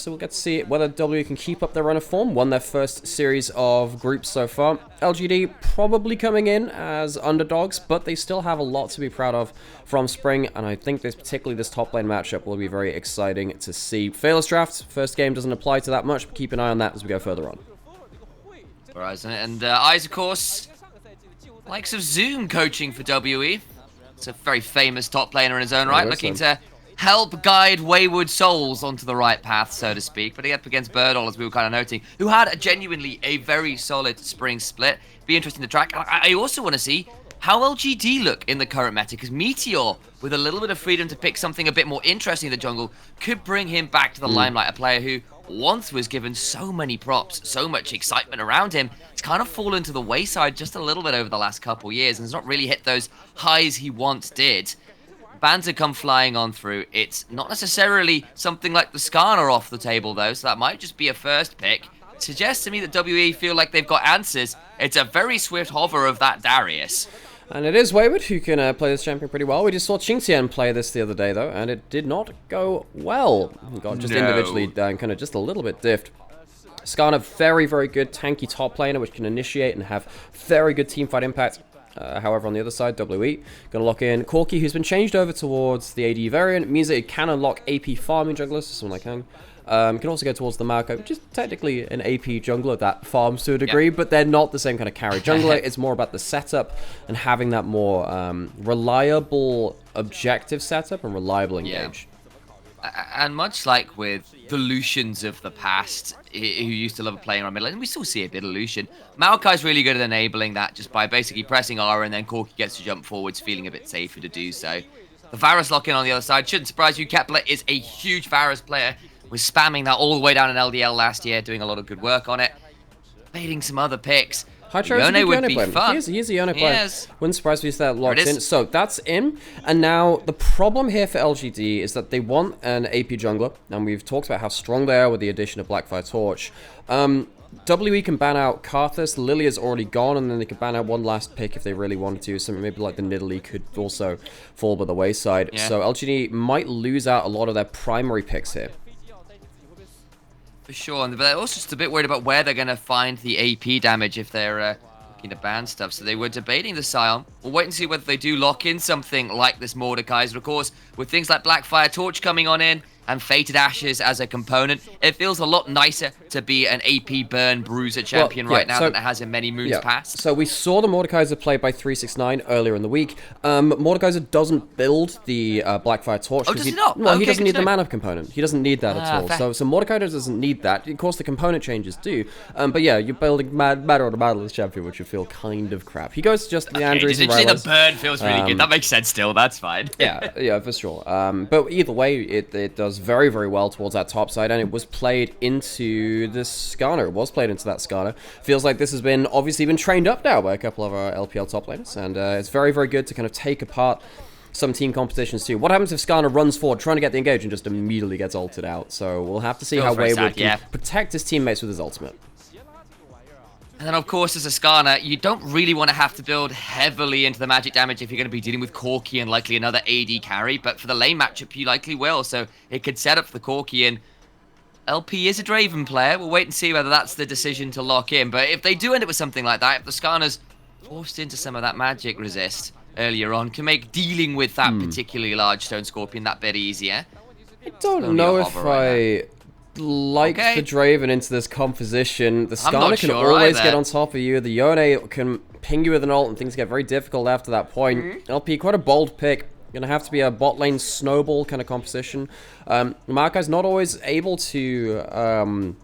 so we'll get to see whether WWE can keep up their run of form. Won their first series of groups so far. LGD probably coming in as underdogs, but they still have a lot to be proud of from Spring, and I think particularly this top lane matchup will be very exciting to see. Fearless Draft, first game doesn't apply to that much, but keep an eye on that as we go further on. Horizon and Eyes, of course, likes of Zoom coaching for WE. It's a very famous top laner in his own right, looking to help guide wayward souls onto the right path, so to speak. But he up against Birdall, as we were kind of noting, who had a very solid spring split. Be interesting to track. I also want to see how LGD look in the current meta, because Meteor, with a little bit of freedom to pick something a bit more interesting in the jungle, could bring him back to the limelight. A player who once was given so many props, so much excitement around him. It's kind of fallen to the wayside just a little bit over the last couple years, and has not really hit those highs he once did. Bans have come flying on through. It's not necessarily something like the Skarner off the table, though, so that might just be a first pick. Suggests to me that WE feel like they've got answers. It's a very swift hover of that Darius. And it is Wayward who can play this champion pretty well. We just saw Qingtian play this the other day, though, and it did not go well. He got just individually down, kind of just a little bit diffed. Skarner, very, very good tanky top laner, which can initiate and have very good teamfight impact. However, on the other side, WE gonna lock in Corki, who's been changed over towards the AD variant. It means that it can unlock AP farming junglers, someone like Kang. Can also go towards the Marco, which is technically an AP jungler that farms to a degree, but they're not the same kind of carry jungler. It's more about the setup and having that more reliable objective setup and reliable engage. And much like with the Lucians of the past, who used to love playing around middle, and we still see a bit of Lucian, Maokai's really good at enabling that just by basically pressing R, and then Corki gets to jump forwards, feeling a bit safer to do so. The Varus lock-in on the other side shouldn't surprise you. Kepler is a huge Varus player. Was spamming that all the way down in LDL last year, doing a lot of good work on it. Baiting some other picks. Yone would be fun. He's a Yone player. Wouldn't surprise me if that locked in. So that's in. And now the problem here for LGD is that they want an AP jungler, and we've talked about how strong they are with the addition of Blackfire Torch. WE can ban out Karthus. Lilia's already gone, and then they can ban out one last pick if they really wanted to. Something maybe like the Nidalee could also fall by the wayside. So LGD might lose out a lot of their primary picks here. For sure, but they're also just a bit worried about where they're going to find the AP damage if they're looking to ban stuff. So they were debating the Scion. We'll wait and see whether they do lock in something like this Mordekaiser. Of course, with things like Blackfire Torch coming on in, and Fated Ashes as a component, it feels a lot nicer to be an AP burn bruiser champion right now than it has in many moons past. So we saw the Mordekaiser played by 369 earlier in the week. Mordekaiser doesn't build the Blackfire Torch. Oh, does he not? Well, he doesn't need the mana component. He doesn't need that at all. So Mordekaiser doesn't need that. Of course, the component changes do. But yeah, you're building Matter on a Battleless champion, which would feel kind of crap. He goes just the Andrews and Rylai's. The burn feels really good. That makes sense still. That's fine. yeah, for sure. But either way, it does very, very well towards that top side, and it was played into the Skarner. It was played into that Skarner. Feels like this has been obviously been trained up now by a couple of our LPL top laners, and it's very, very good to kind of take apart some team competitions too. What happens if Skarner runs forward trying to get the engage and just immediately gets ulted out? So we'll have to see how Wayward can protect his teammates with his ultimate. And then, of course, as a Skarner, you don't really want to have to build heavily into the magic damage if you're going to be dealing with Corki and likely another AD carry. But for the lane matchup, you likely will. So it could set up for the Corki. And LP is a Draven player. We'll wait and see whether that's the decision to lock in. But if they do end up with something like that, if the Skarner's forced into some of that magic resist earlier on, can make dealing with that particularly large Stone Scorpion that bit easier. I don't know if I like the Draven into this composition. The Skarner can always get on top of you. The Yone can ping you with an ult, and things get very difficult after that point. LP, quite a bold pick. Gonna have to be a bot lane snowball kind of composition. Markai's not always able to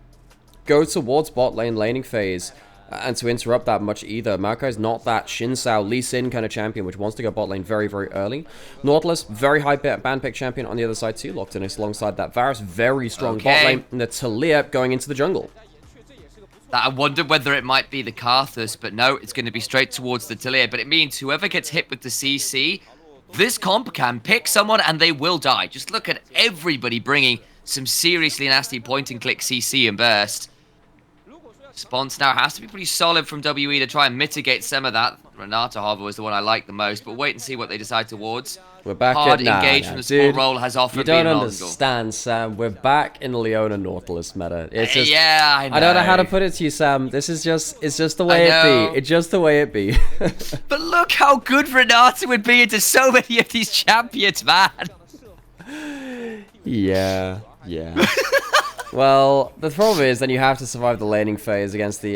go towards bot lane laning phase and to interrupt that much either. Markai's not that Xin Sao, Lee Sin kind of champion, which wants to go bot lane very, very early. Nautilus, very high ban pick champion on the other side too, locked in alongside that Varus, very strong bot lane, and the Talia going into the jungle. I wondered whether it might be the Karthus, but no, it's going to be straight towards the Talia. But it means whoever gets hit with the CC, this comp can pick someone and they will die. Just look at everybody bringing some seriously nasty point and click CC and burst. Response now has to be pretty solid from WE to try and mitigate some of that. Renata, however, was the one I like the most, but wait and see what they decide towards. We're back Hard at... Nah, engage nah, from the dude, support role has often you been don't an understand, Sam. We're back in Leona Nautilus meta. It's just... yeah, I know. I don't know how to put it to you, Sam. This is just... It's just the way it be. It's just the way it be. But look how good Renata would be into so many of these champions, man. Yeah. Well, the problem is then you have to survive the laning phase against the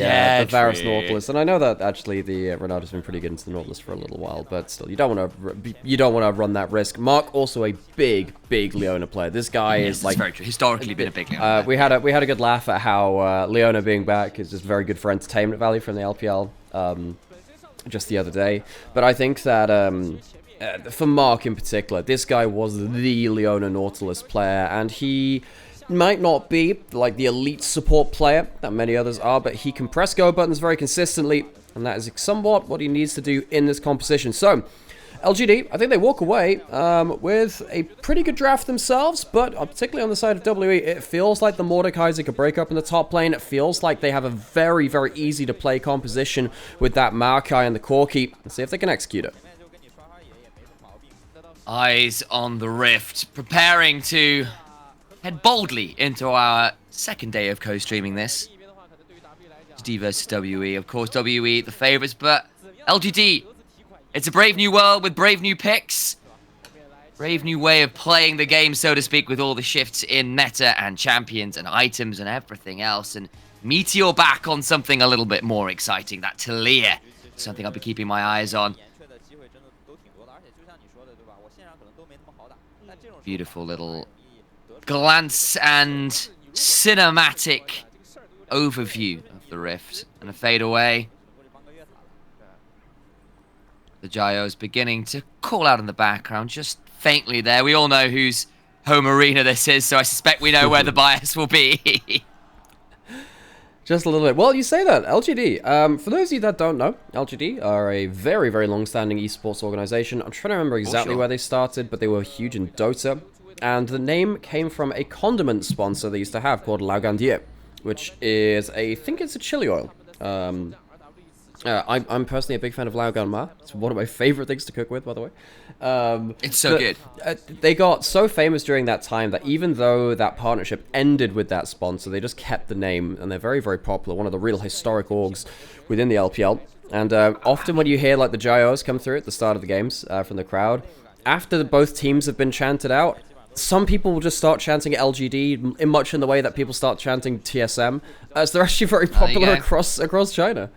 Varus Nautilus, and I know that actually the Renata's been pretty good into the Nautilus for a little while, but still, you don't want to run that risk. Mark also a big Leona player. This guy is like very true. Historically been a big Leona player. We had a good laugh at how Leona being back is just very good for entertainment value from the LPL just the other day, but I think that for Mark in particular, this guy was the Leona Nautilus player, and he might not be like the elite support player that many others are, but he can press go buttons very consistently, and that is somewhat what he needs to do in this composition. So, LGD, I think they walk away with a pretty good draft themselves, but particularly on the side of WE, it feels like the Mordekaiser could break up in the top lane. It feels like they have a very easy to play composition with that Maokai and the Corki. Let's see if they can execute it. Eyes on the Rift, preparing to head boldly into our second day of co-streaming this. LGD versus WE. Of course, WE the favourites, but LGD, it's a brave new world with brave new picks. Brave new way of playing the game, so to speak, with all the shifts in meta and champions and items and everything else. And Meteor back on something a little bit more exciting, that Talia. Something I'll be keeping my eyes on. Beautiful little glance and cinematic overview of the Rift, and a fade away. The Gyos beginning to call out in the background, just faintly there. We all know whose home arena this is, so I suspect we know where the bias will be. Just a little bit. Well, you say that. LGD. For those of you that don't know, LGD are a very long-standing esports organization. I'm trying to remember exactly where they started, but they were huge in Dota. And the name came from a condiment sponsor they used to have called Laugandier, which is I think it's a chili oil. I'm personally a big fan of Laugan Ma. It's one of my favorite things to cook with, by the way. It's so good. They got so famous during that time that even though that partnership ended with that sponsor, they just kept the name, and they're very popular. One of the real historic orgs within the LPL. And often when you hear like the Gyos come through at the start of the games from the crowd, after both teams have been chanted out, some people will just start chanting LGD in much in the way that people start chanting TSM. So they're actually very popular across China.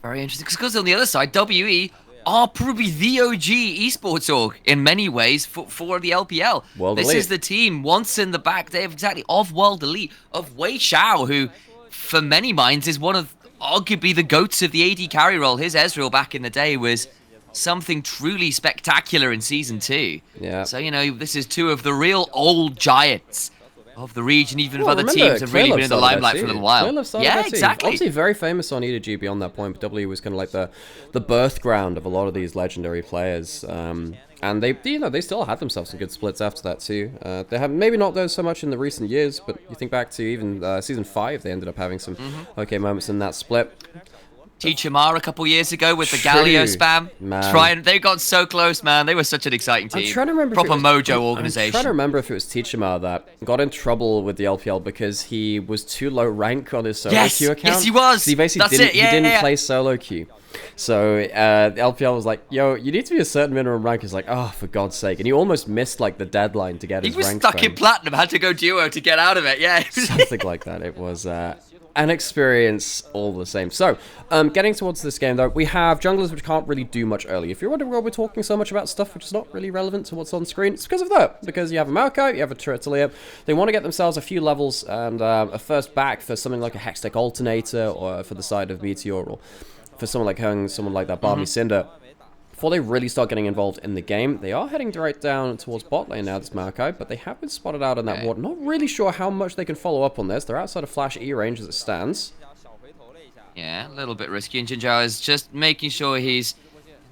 Very interesting, because on the other side, WE are probably the OG esports org in many ways for the LPL. This is the team once in the back day of World Elite, of Wei Xiao, who for many minds is one of arguably the goats of the AD carry role. His Ezreal back in the day was something truly spectacular in Season 2. Yeah. So, you know, this is two of the real old giants of the region, even if other teams have really been in the limelight for a little while. Yeah, exactly. Obviously very famous on EDG beyond that point, but W was kind of like the birth ground of a lot of these legendary players. And they, you know, they still had themselves some good splits after that too. They have maybe not done so much in the recent years, but you think back to even Season 5, they ended up having some okay moments in that split. Nymaera a couple years ago with the Galio spam. Man. They got so close, man. They were such an exciting team. I'm trying to remember proper mojo organization. I'm trying to remember if it was Nymaera that got in trouble with the LPL because he was too low rank on his solo queue account. Yes, he was. So he basically didn't play solo queue. So the LPL was like, yo, you need to be a certain minimum rank. He's like, oh, for God's sake. And he almost missed like the deadline to get his rank. He was stuck in Platinum, had to go duo to get out of it, yeah. Something like that. It was an experience all the same. So, getting towards this game though, we have junglers which can't really do much early. If you're wondering why we're talking so much about stuff which is not really relevant to what's on screen, it's because of that. Because you have a Maokai, you have a Talia. They want to get themselves a few levels and a first back for something like a Hextech Alternator, or for the side of Meteor, or for someone like Hung, someone like that Barmy Cinder. Before they really start getting involved in the game, they are heading right down towards bot lane now, this Maokai, but they have been spotted out on that ward. Not really sure how much they can follow up on this. They're outside of Flash E range as it stands. Yeah, a little bit risky, and Jinzhao is just making sure he's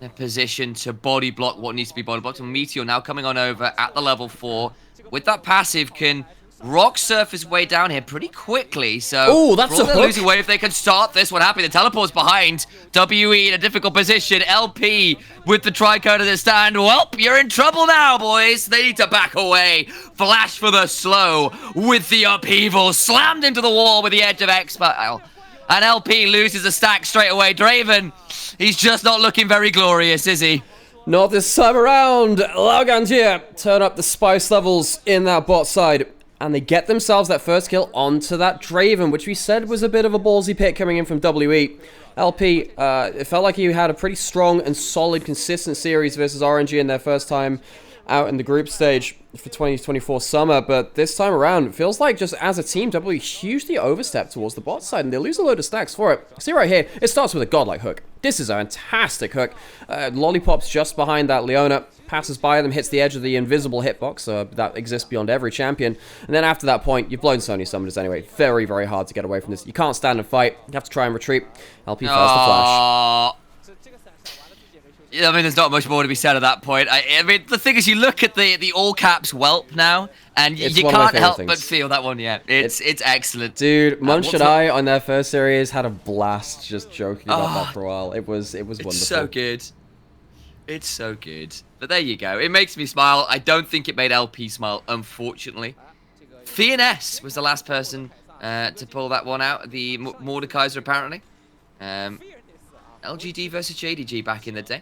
in a position to body block what needs to be body blocked. And Meteor now coming on over at the level 4 with that passive can Rock surf his way down here pretty quickly, so oh, that's for all a their hook. losing way, if they can start this one happy, the teleport's behind. WE in a difficult position. LP with the tricode at the stand. Well, you're in trouble now, boys. They need to back away. Flash for the slow with the upheaval. Slammed into the wall with the edge of X-File. And LP loses a stack straight away. Draven, he's just not looking very glorious, is he? Not this time around. Laugantier turn up the spice levels in that bot side. And they get themselves that first kill onto that Draven, which we said was a bit of a ballsy pick coming in from WE. LP, it felt like he had a pretty strong and solid, consistent series versus RNG in their first time out in the group stage for 2024 summer, but this time around, it feels like just as a team, WE hugely overstepped towards the bot side, and they lose a load of stacks for it. See right here, it starts with a godlike hook. This is a fantastic hook. Lollipop's just behind that Leona, passes by them, hits the edge of the invisible hitbox that exists beyond every champion, and then after that point, you've blown so many summoners anyway. Very, very hard to get away from this. You can't stand and fight. You have to try and retreat. LP first to flash. I mean, there's not much more to be said at that point. I mean, the thing is, you look at the all caps whelp now, and you can't help but feel that one. Yeah, it's excellent. Dude, Munch and I on their first series had a blast just joking about that for a while. It was wonderful. It's so good. It's so good. But there you go. It makes me smile. I don't think it made LP smile, unfortunately. FNS was the last person to pull that one out. The Mordekaiser, apparently. LGD versus JDG back in the day.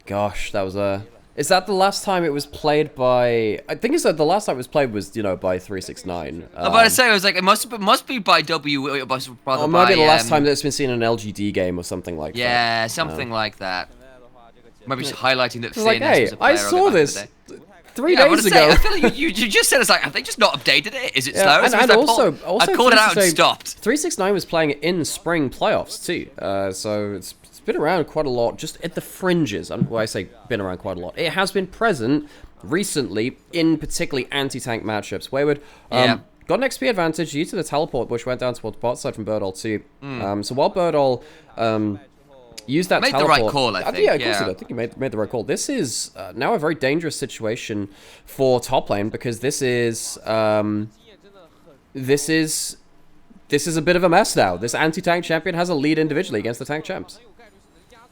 Gosh, that was a... Is that the last time it was played by... I think it's the last time it was played was, you know, by 369. I was about to say, I was like, it must be by W... Or maybe the last time that it's been seen in an LGD game or something like that. Yeah, something like that. Maybe just highlighting that like, hey, was a player I saw this 3 days ago. I feel like you just said, it's like, have they just not updated it? Is it slow? And also I called it out and stopped. 369 was playing it in spring playoffs too, so it's been around quite a lot, just at the fringes. When I say been around quite a lot, it has been present recently in particularly anti-tank matchups. Wayward got an XP advantage due to the teleport, which went down towards bot side from Birdall too. So while Birdall used that teleport, the right call, I think. Yeah, of course he did. I think he made the right call. This is now a very dangerous situation for top lane, because this is a bit of a mess now. This anti-tank champion has a lead individually against the tank champs.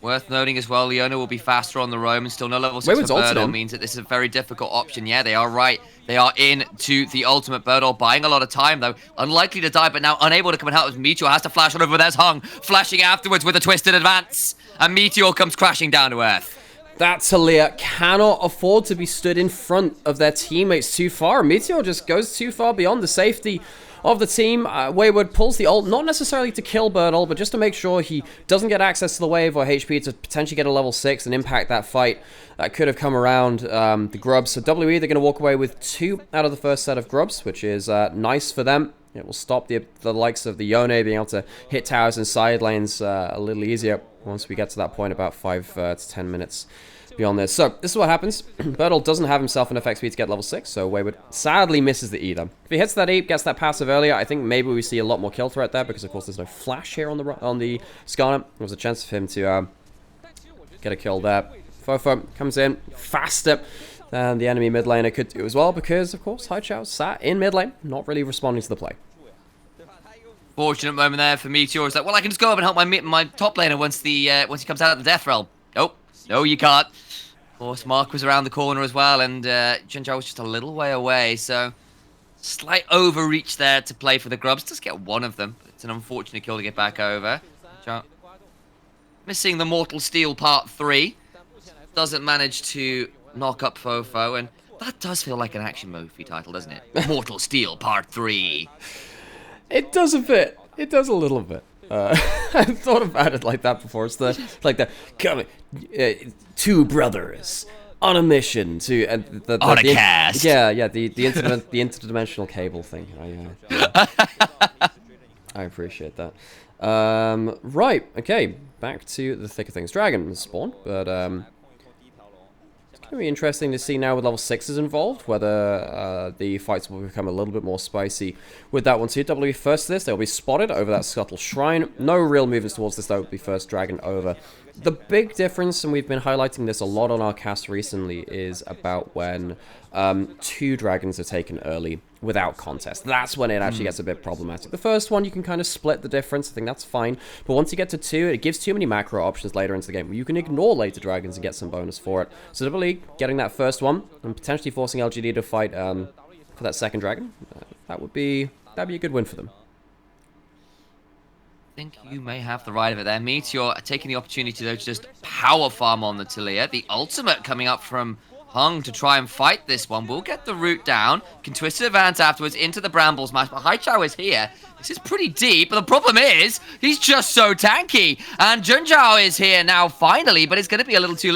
Worth noting as well, Leona will be faster on the roam, and still no level 6 for Birdall means that this is a very difficult option. Yeah, they are right. They are in to the ultimate. Birdall buying a lot of time, though. Unlikely to die, but now unable to come and help. Meteor has to flash on over. There's Hung, flashing afterwards with a twisted advance. And Meteor comes crashing down to earth. That Talia cannot afford to be stood in front of their teammates too far. Meteor just goes too far beyond the safety of the team. Wayward pulls the ult, not necessarily to kill Birdall, but just to make sure he doesn't get access to the wave or HP to potentially get a level 6 and impact that fight that could have come around the grubs. So WE, they're going to walk away with 2 out of the first set of grubs, which is nice for them. It will stop the likes of the Yone being able to hit towers and side lanes a little easier once we get to that point, about 5 to 10 minutes beyond this. So this is what happens. Birdall doesn't have himself enough XP to get level 6, so Wayward sadly misses the E though. If he hits that E, gets that passive earlier, I think maybe we see a lot more kill threat there, because of course there's no flash here on the Skarner. There was a chance for him to get a kill there. Fofo comes in faster than the enemy mid laner could do as well, because of course Haichao sat in mid lane, not really responding to the play. Fortunate moment there for Meteor. Is like, well, I can just go up and help my top laner once he comes out of the death realm. Nope. No, you can't. Of course, Mark was around the corner as well, and Jinzhou was just a little way away, so slight overreach there to play for the grubs. Just get one of them. It's an unfortunate kill to get back over. Missing the Mortal Steel Part 3. Doesn't manage to knock up Fofo, and that does feel like an action movie title, doesn't it? Mortal Steel Part 3. It does a bit. It does a little bit. I've thought about it like that before. It's coming, 2 brothers on a mission to on a cast. Yeah, the interdimensional cable thing. I appreciate that. Right, okay, back to the thick of things. Dragon spawned, but it's going to be interesting to see now with level 6s involved, whether the fights will become a little bit more spicy with that one too. W first to this, they'll be spotted over that Scuttle Shrine. No real movements towards this, though. Will be first Dragon over The big difference, and we've been highlighting this a lot on our cast recently, is about when 2 dragons are taken early without contest. That's when it actually gets a bit problematic. The first one, you can kind of split the difference. I think that's fine. But once you get to 2, it gives too many macro options later into the game. You can ignore later dragons and get some bonus for it. So Double E getting that first one and potentially forcing LGD to fight for that second dragon, that'd be a good win for them. I think you may have the right of it there. Meteor taking the opportunity, though, to just power farm on the Talia. The ultimate coming up from Hung to try and fight this one. We'll get the root down. Can twist it advance afterwards into the Brambles match. But Haichao is here. This is pretty deep. But the problem is, he's just so tanky. And Junjiao is here now, finally. But it's going to be a little too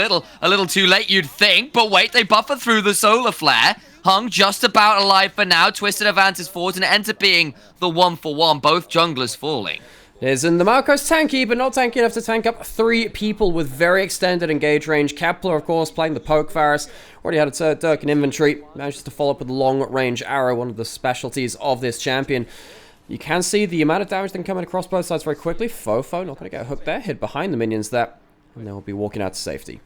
late, you'd think. But wait, they buffer through the solar flare. Hung just about alive for now. Twisted advances forwards. And it ends up being the 1-for-1. Both junglers falling. And the Marco's tanky, but not tanky enough to tank up 3 people with very extended engage range. Kepler, of course, playing the poke Varus. Already had a Dirk in inventory. Manages to follow up with a long-range arrow, one of the specialties of this champion. You can see the amount of damage that can come in across both sides very quickly. Fofo not going to get hooked there. Hid behind the minions there. And they'll be walking out to safety.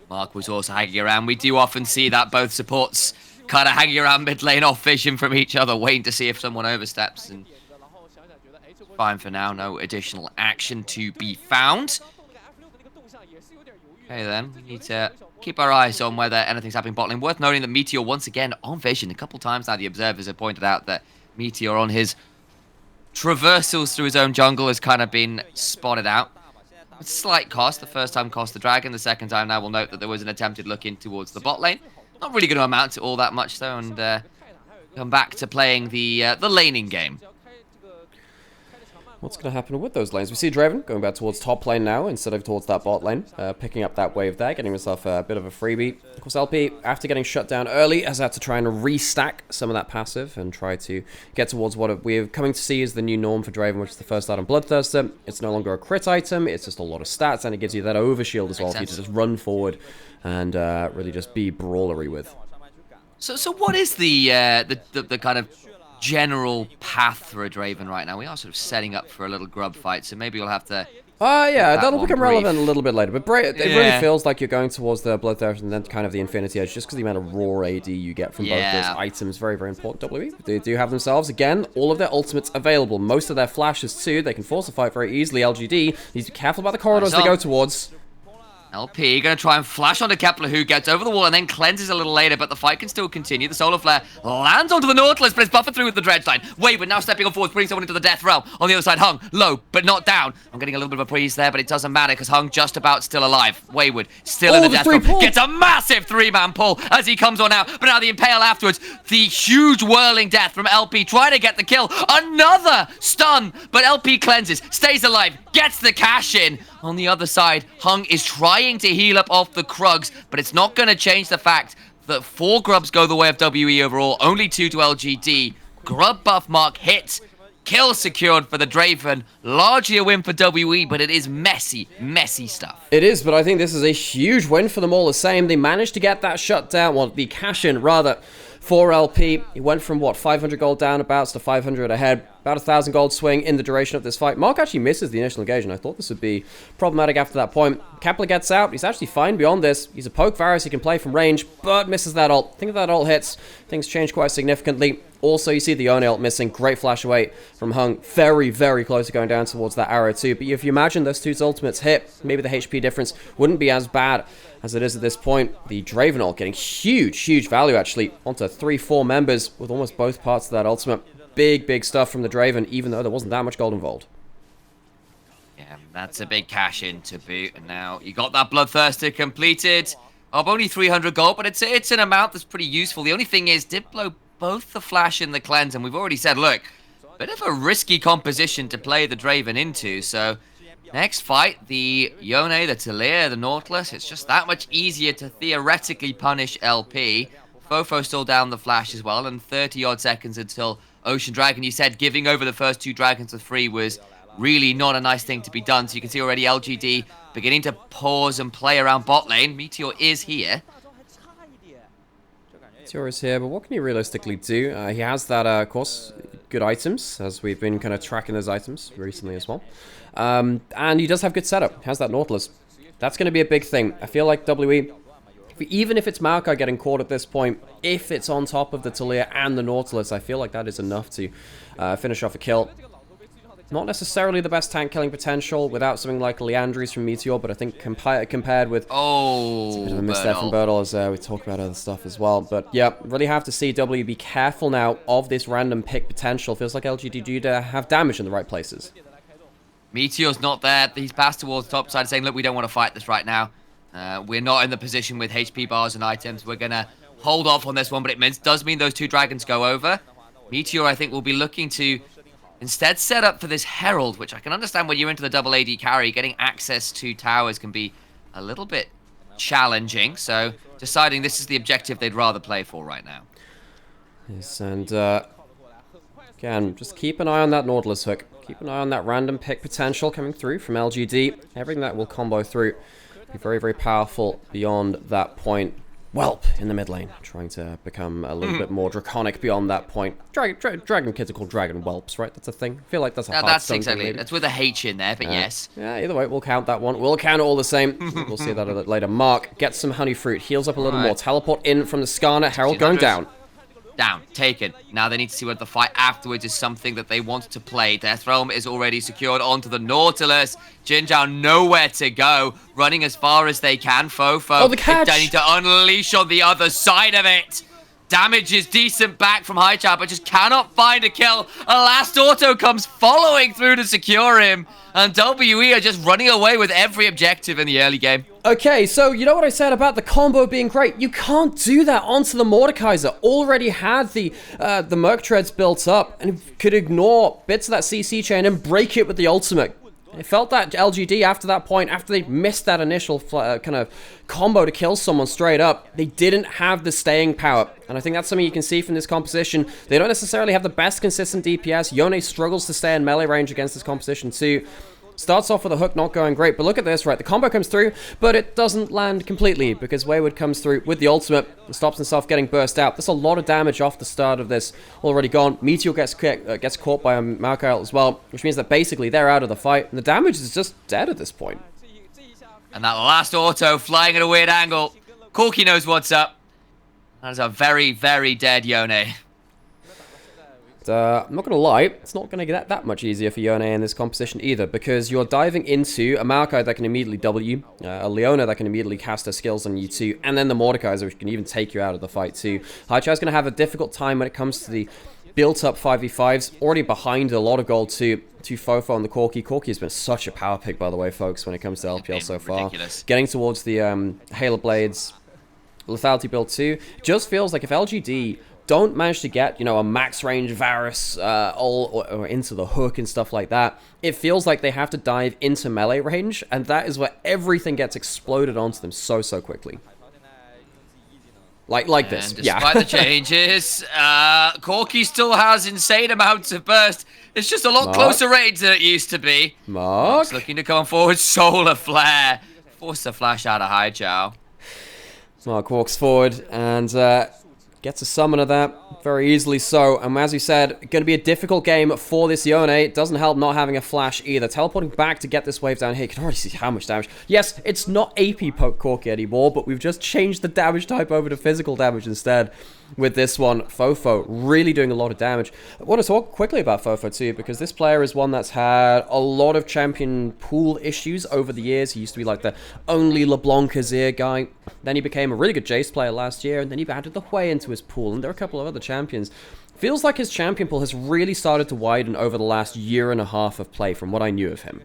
Mark was also hanging around. We do often see that both supports kind of hanging around mid lane off vision from each other, waiting to see if someone oversteps. And fine for now, no additional action to be found. Okay then, we need to keep our eyes on whether anything's happening bot lane. Worth noting that Meteor once again on vision. A couple times now the observers have pointed out that Meteor on his traversals through his own jungle has kind of been spotted out. It's a slight cost. The first time cost the dragon. The second time now we'll note that there was an attempted look in towards the bot lane. Not really going to amount to all that much though, and come back to playing the laning game. What's going to happen with those lanes? We see Draven going back towards top lane now instead of towards that bot lane. Picking up that wave there, getting himself a bit of a freebie. Of course, LP, after getting shut down early, has had to try and restack some of that passive and try to get towards what we're coming to see as the new norm for Draven, which is the first item, Bloodthirster. It's no longer a crit item, it's just a lot of stats, and it gives you that overshield as well for you to just run forward and really just be brawlery with. So what is the kind of general path for a Draven right now? We are sort of setting up for a little grub fight, so maybe we'll have to... yeah, that'll become relevant a little bit later. But it really feels like you're going towards the Bloodthirst and then kind of the Infinity Edge, just because the amount of raw AD you get from both those items. Very, very important. WE, they do have themselves, again, all of their ultimates available. Most of their flashes, too. They can force a fight very easily. LGD needs to be careful about the corridors they go towards. LP going to try and flash onto Kepler, who gets over the wall and then cleanses a little later, but the fight can still continue. The Solar Flare lands onto the Nautilus, but it's buffered through with the Dredge Line. Wayward now stepping on forward, putting someone into the Death Realm. On the other side, Hung, low, but not down. I'm getting a little bit of a breeze there, but it doesn't matter, because Hung just about still alive. Wayward still in the Death Realm. Gets a massive 3-man pull as he comes on out, but now the Impale afterwards. The huge whirling death from LP, trying to get the kill. Another stun, but LP cleanses, stays alive, gets the cash in. On the other side, Hung is trying to heal up off the Krugs, but it's not going to change the fact that 4 grubs go the way of WE overall, only 2 to LGD. Grub buff mark hit, kill secured for the Draven. Largely a win for WE, but it is messy, messy stuff. It is, but I think this is a huge win for them all the same. They managed to get that shutdown, well, the cash in rather, for LP. He went from, what, 500 gold down abouts to 500 ahead. About 1,000 gold swing in the duration of this fight. Mark actually misses the initial engagement. I thought this would be problematic after that point. Kepler gets out. He's actually fine beyond this. He's a poke Varus. He can play from range, but misses that ult. I think if that ult hits, things change quite significantly. Also, you see the Yone ult missing. Great flash away from Hung. Very, very close to going down towards that arrow too. But if you imagine those 2's ultimates hit, maybe the HP difference wouldn't be as bad as it is at this point. The Draven ult getting huge, huge value actually onto 3-4 members with almost both parts of that ultimate. Big, big stuff from the Draven, even though there wasn't that much gold involved. Yeah, that's a big cash in to boot. And now you got that Bloodthirster completed. Of only 300 gold, but it's an amount that's pretty useful. The only thing is, did blow both the flash and the cleanse, and we've already said, look, bit of a risky composition to play the Draven into. So next fight, the Yone, the Talia, the Nautilus, it's just that much easier to theoretically punish LP. Fofo still down the flash as well, and 30-odd seconds until Ocean Dragon. You said giving over the first 2 dragons for free was really not a nice thing to be done. So you can see already LGD beginning to pause and play around bot lane. Meteor is here. Meteor is here, but what can he realistically do? He has that, of course, good items, as we've been kind of tracking those items recently as well. And he does have good setup. He has that Nautilus. That's going to be a big thing. I feel like WE, even if it's Maokai getting caught at this point, if it's on top of the Talia and the Nautilus, I feel like that is enough to finish off a kill. Not necessarily the best tank killing potential without something like Leandries from Meteor, but I think compared with... Oh, it's a bit of a miss there from Bertel, as we talk about other stuff as well. But yeah, really have to see W be careful now of this random pick potential. Feels like LGD do have damage in the right places. Meteor's not there. He's passed towards top side saying, look, we don't want to fight this right now. We're not in the position with HP bars and items. We're going to hold off on this one, but it does mean those two dragons go over. Meteor, I think, will be looking to instead set up for this Herald, which I can understand when you're into the double AD carry. Getting access to towers can be a little bit challenging. So deciding this is the objective they'd rather play for right now. Yes, and again, just keep an eye on that Nautilus hook. Keep an eye on that random pick potential coming through from LGD. Everything that will combo through. Be very, very powerful beyond that point. Whelp in the mid lane, trying to become a little bit more draconic beyond that point. Dragon kids are called dragon whelps, right? That's a thing. I feel like that's a that's exactly. That's with a H in there, but yes. Yeah, either way, we'll count that one. We'll count it all the same. We'll see that a bit later. Mark gets some honey fruit, heals up a little more. Teleport in from the Skarner. Herald going down. Down, taken. Now they need to see whether the fight afterwards is something that they want to play. Death Realm is already secured onto the Nautilus. Jin Zhao nowhere to go, running as far as they can. Fofo, oh, the catch! They need to unleash on the other side of it. Damage is decent back from Haichao, but just cannot find a kill. A last auto comes following through to secure him. And WE are just running away with every objective in the early game. Okay, so you know what I said about the combo being great? You can't do that onto the Mordekaiser. Already had the Merc Treads built up and could ignore bits of that CC chain and break it with the ultimate. It felt that LGD after that point, after they missed that initial kind of combo to kill someone straight up, they didn't have the staying power. And I think that's something you can see from this composition. They don't necessarily have the best consistent DPS. Yone struggles to stay in melee range against this composition too. Starts off with a hook not going great, but look at this, right? The combo comes through, but it doesn't land completely because Wayward comes through with the ultimate and stops himself getting burst out. There's a lot of damage off the start of this already gone. Meteor gets caught by a Maokai as well, which means that basically they're out of the fight, and the damage is just dead at this point. And that last auto flying at a weird angle. Corki knows what's up. That is a very, very dead Yone. I'm not going to lie, it's not going to get that much easier for Yone in this composition either, because you're diving into a Maokai that can immediately W, a Leona that can immediately cast her skills on you too, and then the Mordekaiser, which can even take you out of the fight too. Haichao's going to have a difficult time when it comes to the built-up 5v5s, already behind a lot of gold to Fofo and the Corki. Corki has been such a power pick, by the way, folks, when it comes to LPL so far. Ridiculous. Getting towards the Halo Blades lethality build too, just feels like if LGD don't manage to get, you know, a max range Varus or into the hook and stuff like that, it feels like they have to dive into melee range, and that is where everything gets exploded onto them so quickly. Like this, despite the changes, Corki still has insane amounts of burst. It's just a lot closer range than it used to be. Mark looking to come forward. Solar Flare. Force the flash out of Haichao. Mark walks forward and gets a summon of that, very easily so. And as we said, going to be a difficult game for this Yone. It doesn't help not having a flash either. Teleporting back to get this wave down here. You can already see how much damage. Yes, it's not AP poke Corki anymore, but we've just changed the damage type over to physical damage instead with this one. Fofo really doing a lot of damage. I want to talk quickly about Fofo too, because this player is one that's had a lot of champion pool issues over the years. He used to be like the only LeBlanc Azir guy. Then he became a really good Jace player last year, and then he added the Hui into his pool, and there are a couple of other champions. Feels like his champion pool has really started to widen over the last year and a half of play from what I knew of him.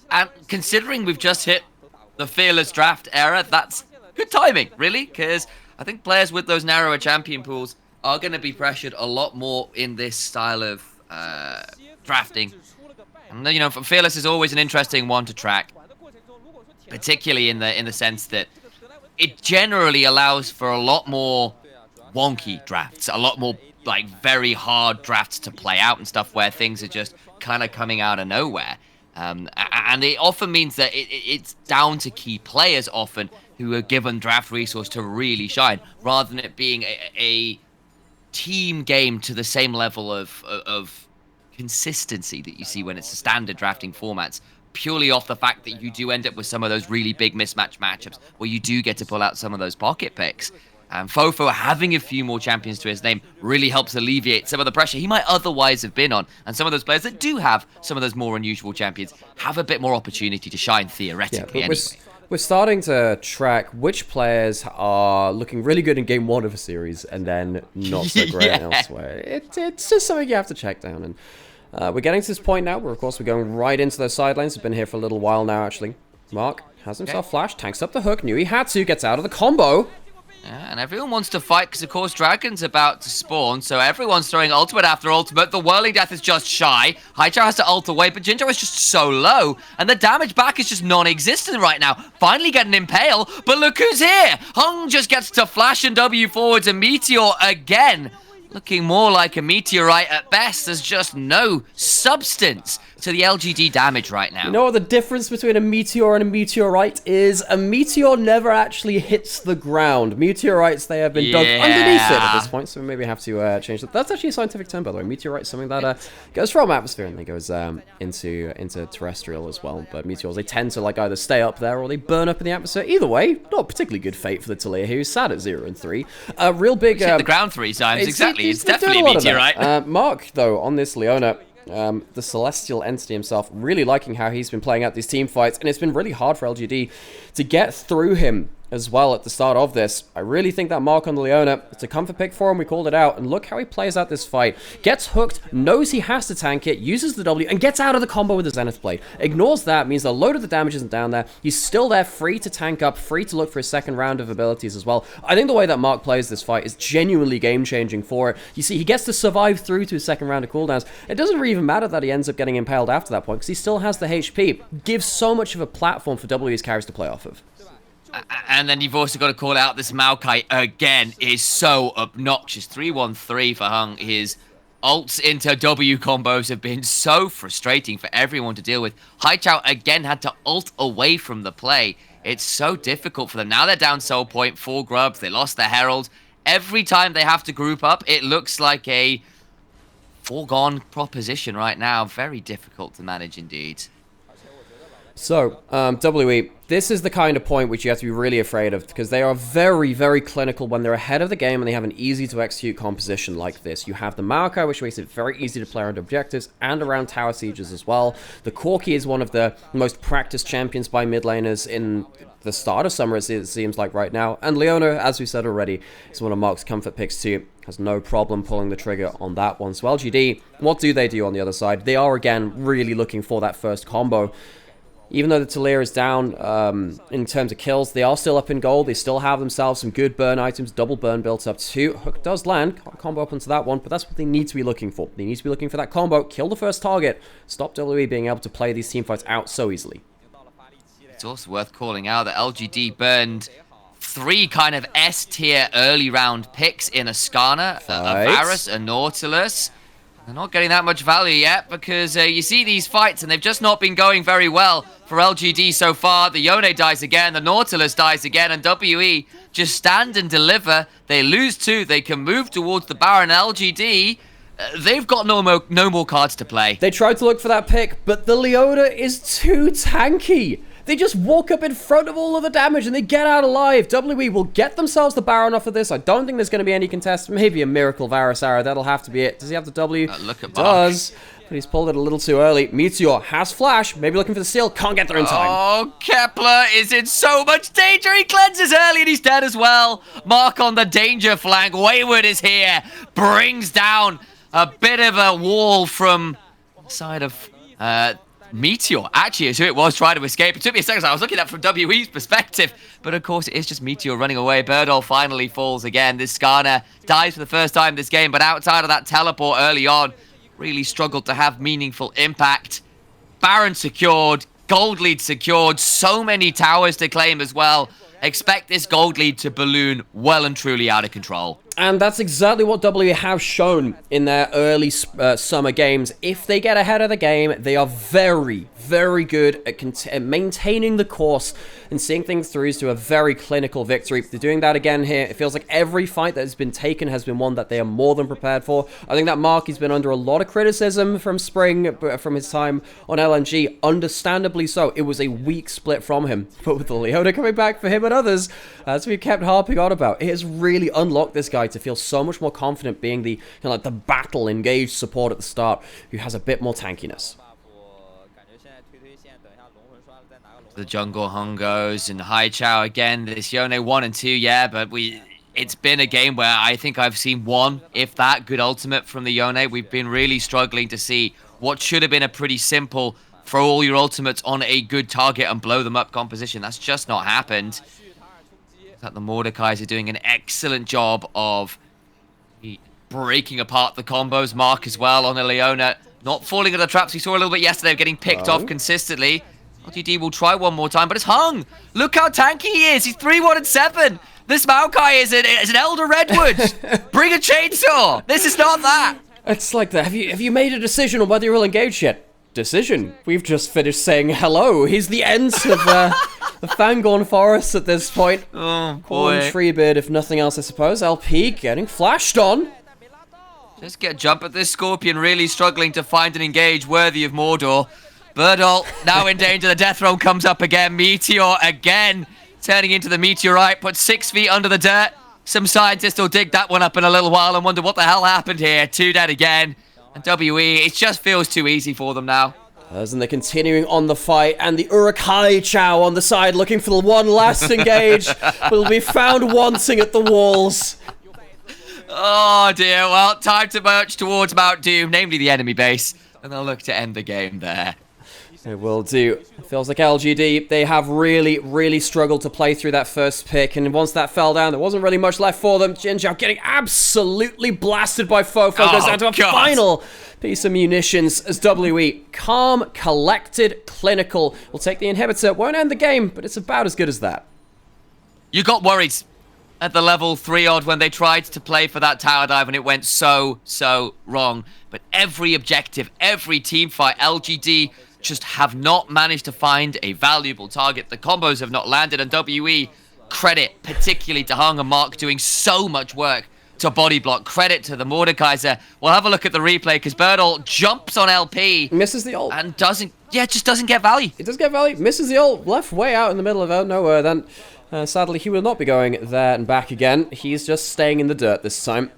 And considering we've just hit the Fearless Draft era, that's good timing, really, because I think players with those narrower champion pools are going to be pressured a lot more in this style of drafting. And, you know, Fearless is always an interesting one to track, particularly in the sense that it generally allows for a lot more wonky drafts, a lot more like very hard drafts to play out and stuff where things are just kind of coming out of nowhere. And it often means that it's down to key players often who are given draft resource to really shine, rather than it being a team game to the same level of consistency that you see when it's a standard drafting formats, purely off the fact that you do end up with some of those really big mismatch matchups where you do get to pull out some of those pocket picks. And Fofo having a few more champions to his name really helps alleviate some of the pressure he might otherwise have been on. And some of those players that do have some of those more unusual champions have a bit more opportunity to shine theoretically anyway. We're starting to track which players are looking really good in game 1 of a series and then not so great elsewhere. It's just something you have to check down. And we're getting to this point now where, of course, we're going right into those side lanes. We've been here for a little while now, actually. Mark has himself flashed, tanks up the hook, knew he had to, gets out of the combo. Yeah, and everyone wants to fight because, of course, Dragon's about to spawn, so everyone's throwing ultimate after ultimate. The Whirling Death is just shy. Haichao has to ult away, but Jinjo is just so low, and the damage back is just non-existent right now. Finally getting Impale, but look who's here! Hung just gets to flash and W forwards, and Meteor again. Looking more like a meteorite at best. There's just no substance to the LGD damage right now. You know what the difference between a meteor and a meteorite is? A meteor never actually hits the ground. Meteorites, they have been dug underneath it at this point, so we maybe have to change that. That's actually a scientific term, by the way. Meteorite is something that goes from atmosphere and then goes into terrestrial as well. But meteors, they tend to like either stay up there or they burn up in the atmosphere. Either way, not particularly good fate for the Talia, who's sat at 0 and 3. Real big... hit the ground 3 times, exactly. It's definitely a meteorite. Mark, though, on this Leona... the celestial entity himself, really liking how he's been playing out these team fights, and it's been really hard for LGD to get through him as well at the start of this. I really think that Mark on the Leona, it's a comfort pick for him, we called it out, and look how he plays out this fight. Gets hooked, knows he has to tank it, uses the W, and gets out of the combo with the Zenith Blade. Ignores that, means a load of the damage isn't down there. He's still there, free to tank up, free to look for his second round of abilities as well. I think the way that Mark plays this fight is genuinely game-changing for it. You see, he gets to survive through to his second round of cooldowns. It doesn't really even matter that he ends up getting impaled after that point, because he still has the HP. Gives so much of a platform for W's carries to play off of. And then you've also got to call out this Maokai again is so obnoxious. 3-1-3 for Hung. His ults into W combos have been so frustrating for everyone to deal with. Haichao again had to ult away from the play. It's so difficult for them. Now they're down Soul Point, 4 grubs. They lost their Herald. Every time they have to group up, it looks like a foregone proposition right now. Very difficult to manage indeed. So, WE, this is the kind of point which you have to be really afraid of, because they are very, very clinical when they're ahead of the game and they have an easy-to-execute composition like this. You have the Maokai, which makes it very easy to play around objectives and around tower sieges as well. The Corki is one of the most practiced champions by mid laners in the start of summer, it seems like right now. And Leona, as we said already, is one of Mark's comfort picks too. Has no problem pulling the trigger on that one. So LGD, what do they do on the other side? They are, again, really looking for that first combo. Even though the Talia is down in terms of kills, they are still up in gold. They still have themselves some good burn items, double burn built up too. Hook does land, can't combo up onto that one, but that's what they need to be looking for. They need to be looking for that combo, kill the first target, stop WWE being able to play these teamfights out so easily. It's also worth calling out that LGD burned 3 kind of S-tier early round picks in a Skarner, a Varus, a Nautilus. They're not getting that much value yet because you see these fights and they've just not been going very well for LGD so far. The Yone dies again, the Nautilus dies again, and WE just stand and deliver. They lose 2, they can move towards the Baron. LGD, they've got no more cards to play. They tried to look for that pick, but the Leona is too tanky. They just walk up in front of all of the damage and they get out alive. WE will get themselves the Baron off of this. I don't think there's going to be any contest. Maybe a Miracle Varus arrow. That'll have to be it. Does he have the W? Look at Mark. Does. But he's pulled it a little too early. Meteor has flash. Maybe looking for the steal. Can't get there in time. Oh, Kepler is in so much danger. He cleanses early and he's dead as well. Mark on the danger flank. Wayward is here. Brings down a bit of a wall from the side of... Meteor actually is who it was trying to escape. It took me a second. I was looking at it from WE's perspective, but of course it is just Meteor running away. Birdall finally falls again. This Skarner dies for the first time this game, but outside of that teleport early on, really struggled to have meaningful impact. Baron secured, gold lead secured, so many towers to claim as well. Expect this gold lead to balloon well and truly out of control. And that's exactly what W have shown in their early summer games. If they get ahead of the game, they are very, very good at maintaining the course and seeing things through to a very clinical victory. They're doing that again here. It feels like every fight that has been taken has been one that they are more than prepared for. I think that Mark has been under a lot of criticism from Spring, from his time on LNG. Understandably so. It was a weak split from him. But with the Leona coming back for him and others, as we've kept harping on about, it has really unlocked this guy to feel so much more confident being the, like the battle engaged support at the start, who has a bit more tankiness. The jungle hungos and Hai Chao again. This Yone 1 and 2, yeah, but it's been a game where I think I've seen one, if that, good ultimate from the Yone. We've been really struggling to see what should have been a pretty simple throw all your ultimates on a good target and blow them up composition. That's just not happened. That the Mordekais are doing an excellent job of breaking apart the combos. Mark as well on a Leona, not falling into the traps we saw a little bit yesterday, getting picked off consistently. LGD will try one more time, but it's hung. Look how tanky he is. He's 3-1-7. This Maokai is an Elder Redwood. Bring a chainsaw. This is not that. It's like that. Have you made a decision on whether you'll engage yet? Decision. We've just finished saying hello. He's the ends of the Fangorn Forest at this point. Oh boy. Treebeard, if nothing else, I suppose. LP getting flashed on. Just get a jump at this Scorpion, really struggling to find an engage worthy of Mordor. Birdall now in danger. The death roll comes up again. Meteor again turning into the meteorite. Put 6 feet under the dirt. Some scientists will dig that one up in a little while and wonder what the hell happened here. 2 dead again. And WE, it just feels too easy for them now. And they're continuing on the fight, and the Hai Chao on the side looking for the one last engage will be found wanting at the walls. Oh dear, well, time to march towards Mount Doom, namely the enemy base, and they'll look to end the game there. It will do. It feels like LGD, they have really struggled to play through that first pick, and once that fell down, there wasn't really much left for them. Jinzhao getting absolutely blasted by Fofo, goes down to a final piece of munitions as WE, calm, collected, clinical, will take the inhibitor. Won't end the game, but it's about as good as that. You got worried at the level 3 odd when they tried to play for that tower dive and it went so wrong. But every objective, every team fight, LGD just have not managed to find a valuable target. The combos have not landed, and WE, credit particularly to Hung and Mark doing so much work to body block. Credit to the Mordekaiser. We'll have a look at the replay because Birdall jumps on LP. Misses the ult. And just doesn't get value. It does get value. Misses the ult. Left way out in the middle of nowhere then. Sadly, he will not be going there and back again. He's just staying in the dirt this time.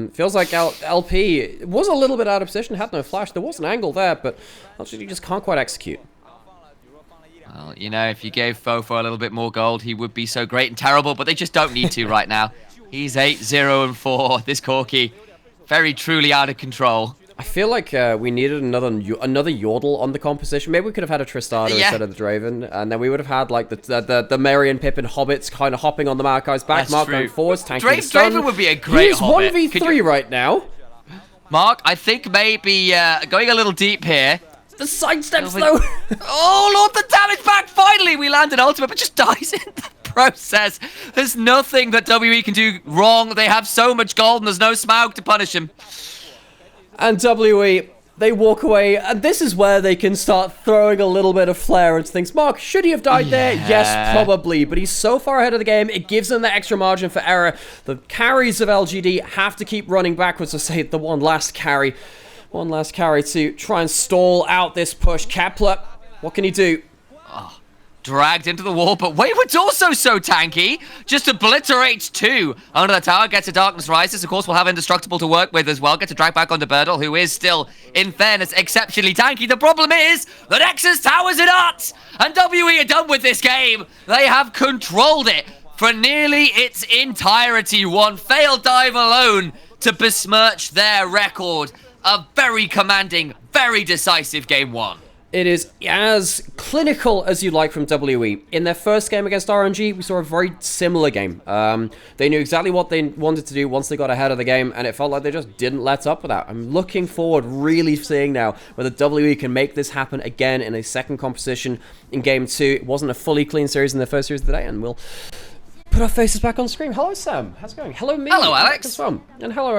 Feels like LP was a little bit out of position, had no flash. There was an angle there, but LGD just can't quite execute. Well, you know, if you gave Fofo a little bit more gold, he would be so great and terrible, but they just don't need to right now. He's 8-0-4. This Corki, very truly out of control. I feel like we needed another Yordle on the composition. Maybe we could have had a Tristana instead of the Draven, and then we would have had like the Merry and Pippin hobbits kind of hopping on the Maokai's back. That's Mark true. going forwards, tanking the stun. Draven would be a great He's hobbit. 1v3 right now. Mark, I think maybe going a little deep here. The sidesteps though. Oh lord, the damage back! Finally, we landed ultimate, but just dies in the process. There's nothing that WE can do wrong. They have so much gold, and there's no Smaug to punish him. And WE, they walk away, and this is where they can start throwing a little bit of flair into things. Mark, should he have died there? Yes, probably, but he's so far ahead of the game, it gives them the extra margin for error. The carries of LGD have to keep running backwards to say the one last carry to try and stall out this push. Kepler, what can he do? Dragged into the wall, but Wayward's also so tanky. Just obliterates 2 under the tower, gets a Darkness Rises. Of course, we'll have Indestructible to work with as well. Gets a drag back onto Birdall, who is still, in fairness, exceptionally tanky. The problem is, the Nexus Tower's in arts, and WE are done with this game. They have controlled it for nearly its entirety. One failed dive alone to besmirch their record. A very commanding, very decisive game 1. It is as clinical as you like from WE. In their first game against RNG, we saw a very similar game. They knew exactly what they wanted to do once they got ahead of the game, and it felt like they just didn't let up with that. I'm looking forward, really seeing now whether WE can make this happen again in a second composition in Game 2. It wasn't a fully clean series in their first series of the day, and we'll put our faces back on screen. Hello, Sam. How's it going? Hello, me. Hello, Alex. And hello,